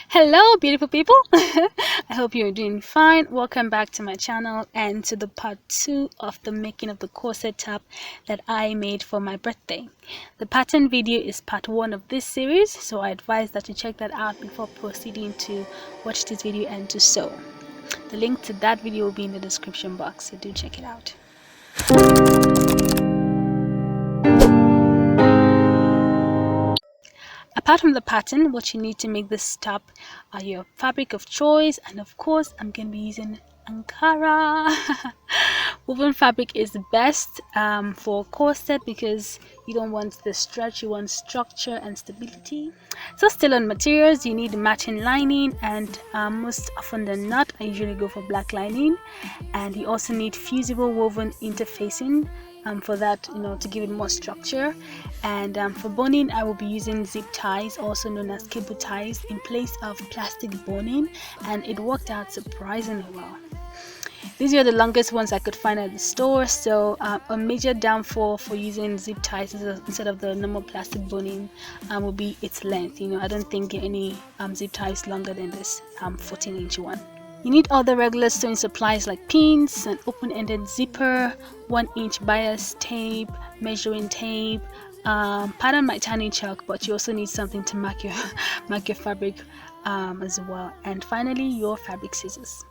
Hello, beautiful people. I hope you're doing fine. Welcome back to my channel and to the part 2 of the making of the corset top that I made for my birthday. The pattern video is part 1 of this series, so I advise that you check that out before proceeding to watch this video and to sew. The link to that video will be in the description box, so do check it out. Apart from the pattern, what you need to make this top are your fabric of choice, and of course I'm going to be using Ankara. Woven fabric is the best for corset because you don't want the stretch, you want structure and stability. So still on materials, you need matching lining, and most often than not I usually go for black lining, and you also need fusible woven interfacing for that, to give it more structure. And for boning, I will be using zip ties, also known as cable ties, in place of plastic boning, and it worked out surprisingly well. These were the longest ones I could find at the store, so a major downfall for using zip ties instead of the normal plastic boning will be its length. I don't think any zip tie is longer than this 14-inch one. You need all the regular sewing supplies like pins, an open-ended zipper, 1-inch bias tape, measuring tape. Pardon my tiny chalk, but you also need something to mark your fabric as well. And finally, your fabric scissors.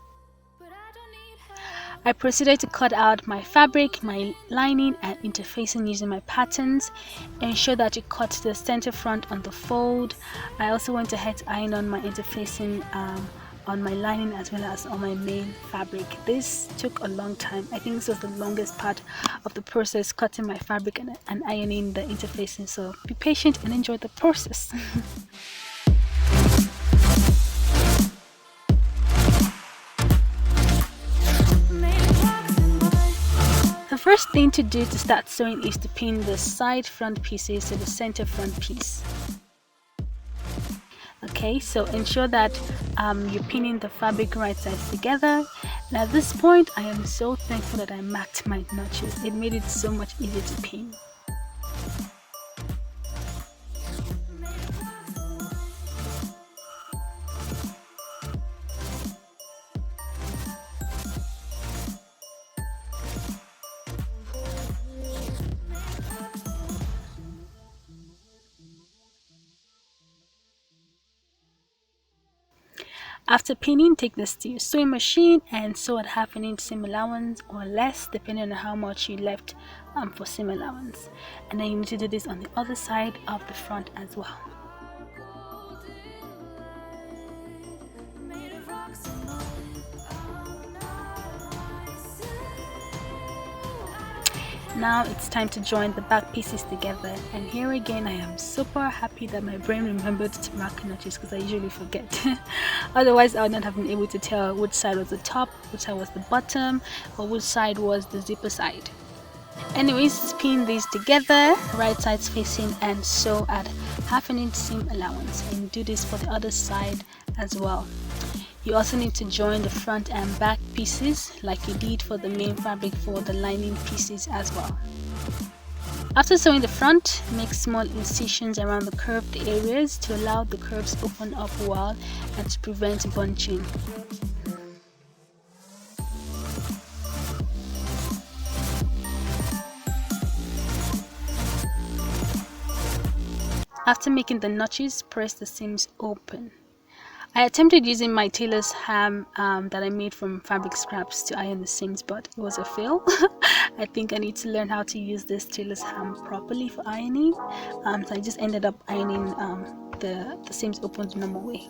I proceeded to cut out my fabric, my lining, and interfacing using my patterns. Ensure that you cut the center front on the fold. I also went ahead to iron on my interfacing on my lining as well as on my main fabric. This took a long time. I think this was the longest part of the process, cutting my fabric and ironing the interfacing. So be patient and enjoy the process. The first thing to do to start sewing is to pin the side front pieces to the center front piece. Okay, so ensure that you're pinning the fabric right sides together. And at this point, I am so thankful that I marked my notches. It made it so much easier to pin. After pinning, take this to your sewing machine and sew at 1/2 inch seam allowance or less, depending on how much you left for seam allowance. And then you need to do this on the other side of the front as well. Now it's time to join the back pieces together, and here again I am super happy that my brain remembered to mark notches because I usually forget. Otherwise I would not have been able to tell which side was the top, which side was the bottom, or which side was the zipper side. Anyways, pin these together, right sides facing, and sew at 1/2 inch seam allowance, and do this for the other side as well. You also need to join the front and back pieces like you did for the main fabric for the lining pieces as well. After sewing the front, make small incisions around the curved areas to allow the curves open up well and to prevent bunching. After making the notches, press the seams open. I attempted using my tailor's ham that I made from fabric scraps to iron the seams, but it was a fail. I think I need to learn how to use this tailor's ham properly for ironing. So I just ended up ironing the seams open the normal way.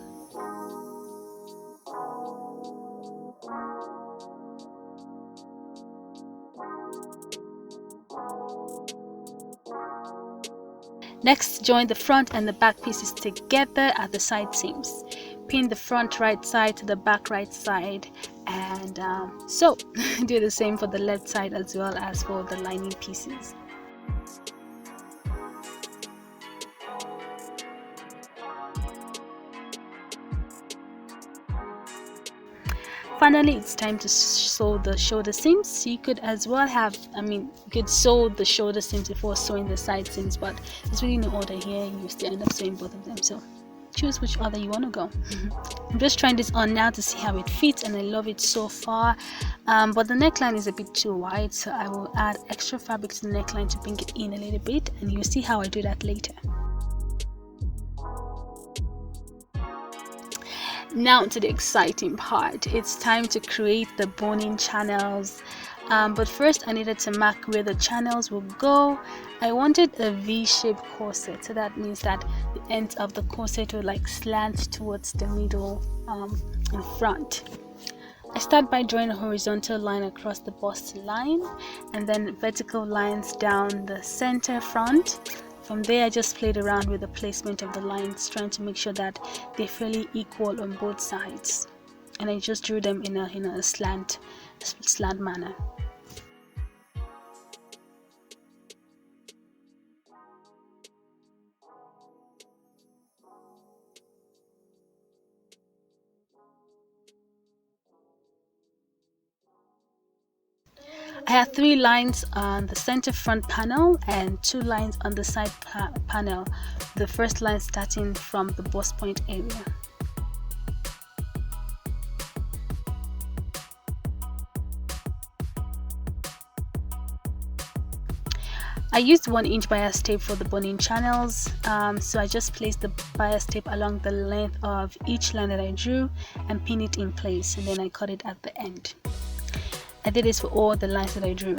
Next, join the front and the back pieces together at the side seams. Pin the front right side to the back right side, and so do the same for the left side as well as for the lining pieces. Finally, it's time to sew the shoulder seams. You could as well have, you could sew the shoulder seams before sewing the side seams, but there's really no order here. You still end up sewing both of them. So choose which other you want to go. I'm just trying this on now to see how it fits, and I love it so far. But the neckline is a bit too wide, so I will add extra fabric to the neckline to bring it in a little bit, and you'll see how I do that later. Now to the exciting part. It's time to create the boning channels. But first I needed to mark where the channels will go. I wanted a V-shaped corset, so that means that the ends of the corset will like slant towards the middle in front. I start by drawing a horizontal line across the bust line, and then vertical lines down the center front. From there I just played around with the placement of the lines, trying to make sure that they're fairly equal on both sides, and I just drew them in a slant manner. I have 3 lines on the center front panel and 2 lines on the side panel, the first line starting from the bust point area. I used 1-inch bias tape for the boning channels, so I just placed the bias tape along the length of each line that I drew and pin it in place, and then I cut it at the end. I did this for all the lines that I drew.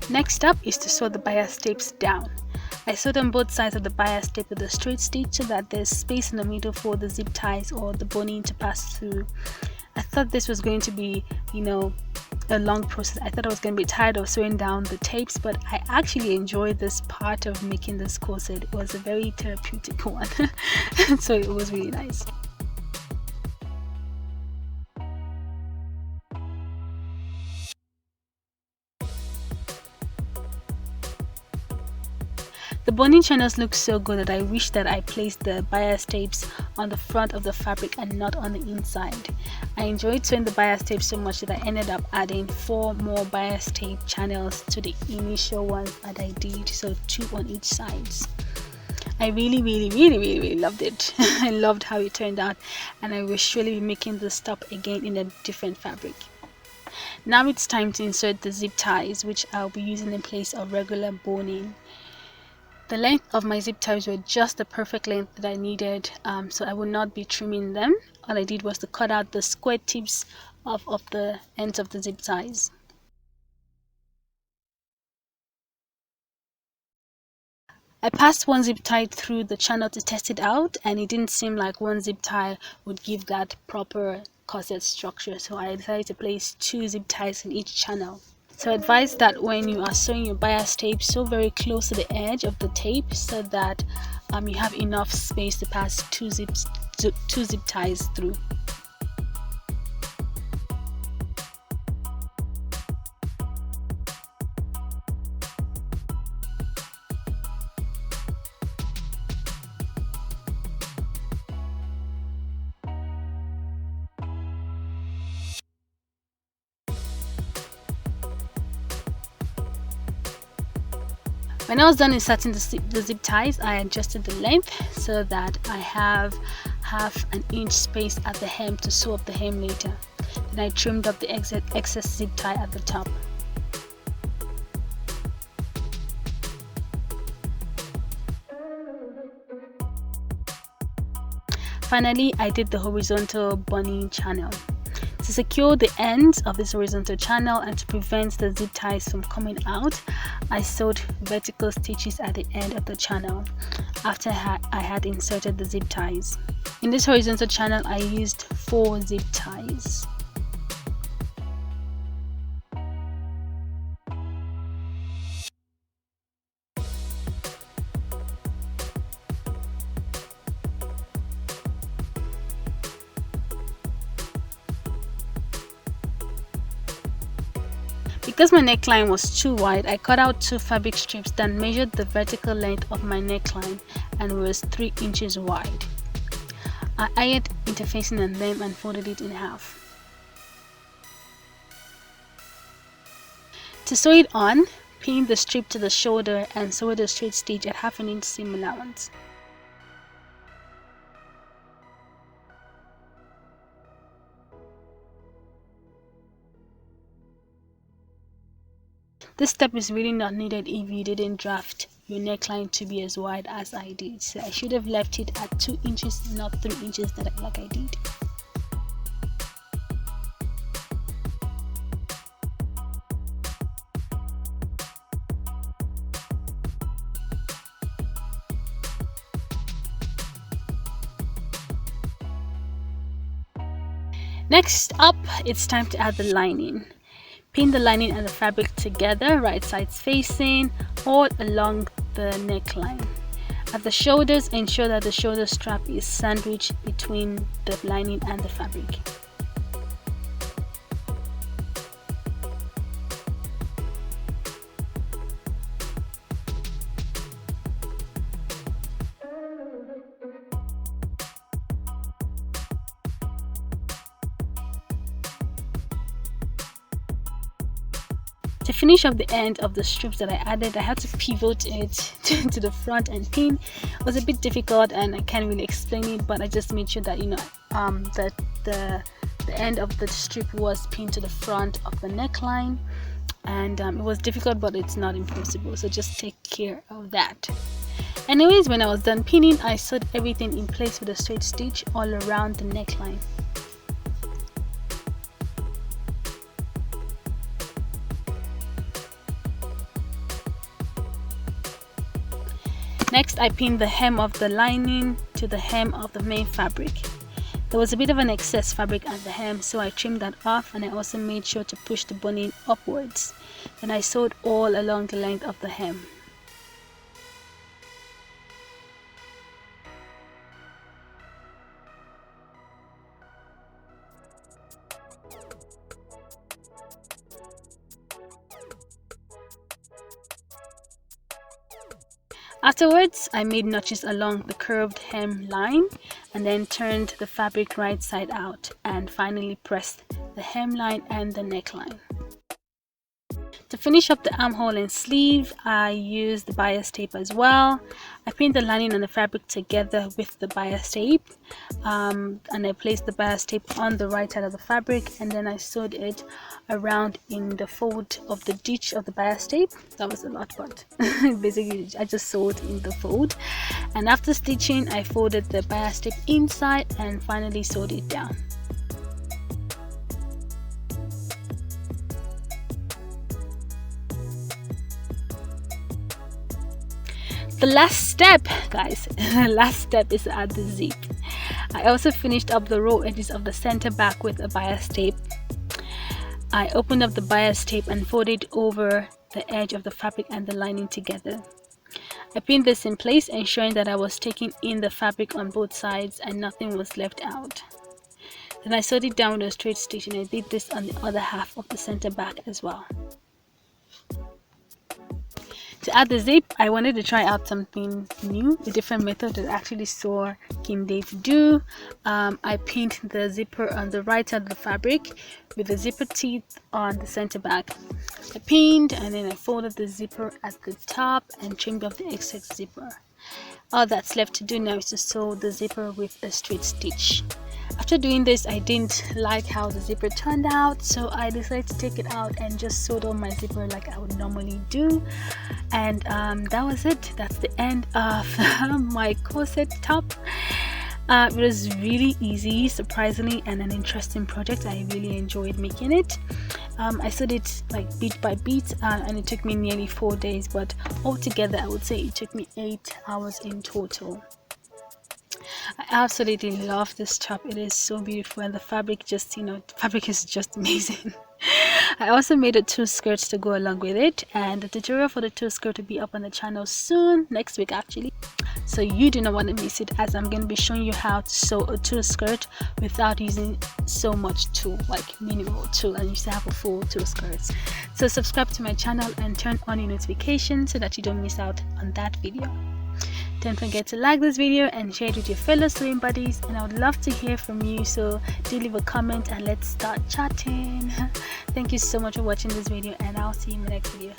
Next up is to sew the bias tapes down. I sewed on both sides of the bias tape with a straight stitch so that there's space in the middle for the zip ties or the boning to pass through. I thought this was going to be, a long process. I thought I was going to be tired of sewing down the tapes, but I actually enjoyed this part of making this corset. It was a very therapeutic one, so it was really nice. The boning channels look so good that I wish that I placed the bias tapes on the front of the fabric and not on the inside. I enjoyed sewing the bias tape so much that I ended up adding 4 more bias tape channels to the initial ones that I did, so 2 on each side. I really loved it. I loved how it turned out, and I will surely be making this top again in a different fabric. Now it's time to insert the zip ties, which I'll be using in place of regular boning. The length of my zip ties were just the perfect length that I needed, so I will not be trimming them. All I did was to cut out the square tips of the ends of the zip ties. I passed one zip tie through the channel to test it out, and it didn't seem like one zip tie would give that proper corset structure, so I decided to place 2 zip ties in each channel. So I advise that when you are sewing your bias tape, sew very close to the edge of the tape so that you have enough space to pass 2 zip ties through. When I was done inserting the zip ties, I adjusted the length so that I have half an inch space at the hem to sew up the hem later. Then I trimmed up the excess zip tie at the top. Finally, I did the horizontal boning channel. To secure the ends of this horizontal channel and to prevent the zip ties from coming out, I sewed vertical stitches at the end of the channel after I had inserted the zip ties. In this horizontal channel, I used 4 zip ties. Because my neckline was too wide, I cut out 2 fabric strips that measured the vertical length of my neckline and was 3 inches wide. I ironed interfacing on them and folded it in half. To sew it on, pin the strip to the shoulder and sew the straight stitch at 1/2 inch seam allowance. This step is really not needed if you didn't draft your neckline to be as wide as I did. So I should have left it at 2 inches, not 3 inches like I did. Next up, it's time to add the lining. Pin the lining and the fabric together, right sides facing, all along the neckline. At the shoulders, ensure that the shoulder strap is sandwiched between the lining and the fabric. To finish off the end of the strips that I added, I had to pivot it to the front and pin. It was a bit difficult and I can't really explain it, but I just made sure that that the end of the strip was pinned to the front of the neckline, and it was difficult, but it's not impossible, so just take care of that. Anyways, when I was done pinning, I sewed everything in place with a straight stitch all around the neckline. Next, I pinned the hem of the lining to the hem of the main fabric. There was a bit of an excess fabric at the hem, so I trimmed that off, and I also made sure to push the boning upwards. Then I sewed all along the length of the hem. Afterwards, I made notches along the curved hem line and then turned the fabric right side out and finally pressed the hemline and the neckline. To finish up the armhole and sleeve, I used the bias tape as well. I pinned the lining and the fabric together with the bias tape, and I placed the bias tape on the right side of the fabric, and then I sewed it around in the fold of the ditch of the bias tape. That was a lot, but basically I just sewed in the fold, and after stitching I folded the bias tape inside and finally sewed it down. The last step, guys, the last step is to add the zip. I also finished up the raw edges of the center back with a bias tape. I opened up the bias tape and folded over the edge of the fabric and the lining together. I pinned this in place, ensuring that I was taking in the fabric on both sides and nothing was left out. Then I sewed it down with a straight stitch, and I did this on the other half of the center back as well. To add the zip, I wanted to try out something new, a different method that I actually saw Kim Dave do. I pinned the zipper on the right side of the fabric with the zipper teeth on the center back. I pinned and then I folded the zipper at the top and trimmed off the excess zipper. All that's left to do now is to sew the zipper with a straight stitch. After doing this, I didn't like how the zipper turned out, so I decided to take it out and just sewed on my zipper like I would normally do. And that was it. That's the end of my corset top. It was really easy, surprisingly, and an interesting project. I really enjoyed making it. I sewed it like beat by beat, and it took me nearly 4 days, but altogether I would say it took me 8 hours in total. I absolutely love this top. It is so beautiful, and the fabric just, the fabric is just amazing. I also made 2 skirts to go along with it, and the tutorial for the 2 skirt will be up on the channel soon, next week actually. So you do not want to miss it, as I'm going to be showing you how to sew a 2 skirt without using so much tool, like minimal tool, and you still have a full 2 skirts. So subscribe to my channel and turn on your notifications so that you don't miss out on that video. Don't forget to like this video and share it with your fellow sewing buddies, and I would love to hear from you, so do leave a comment and let's start chatting. Thank you so much for watching this video, and I'll see you in the next video.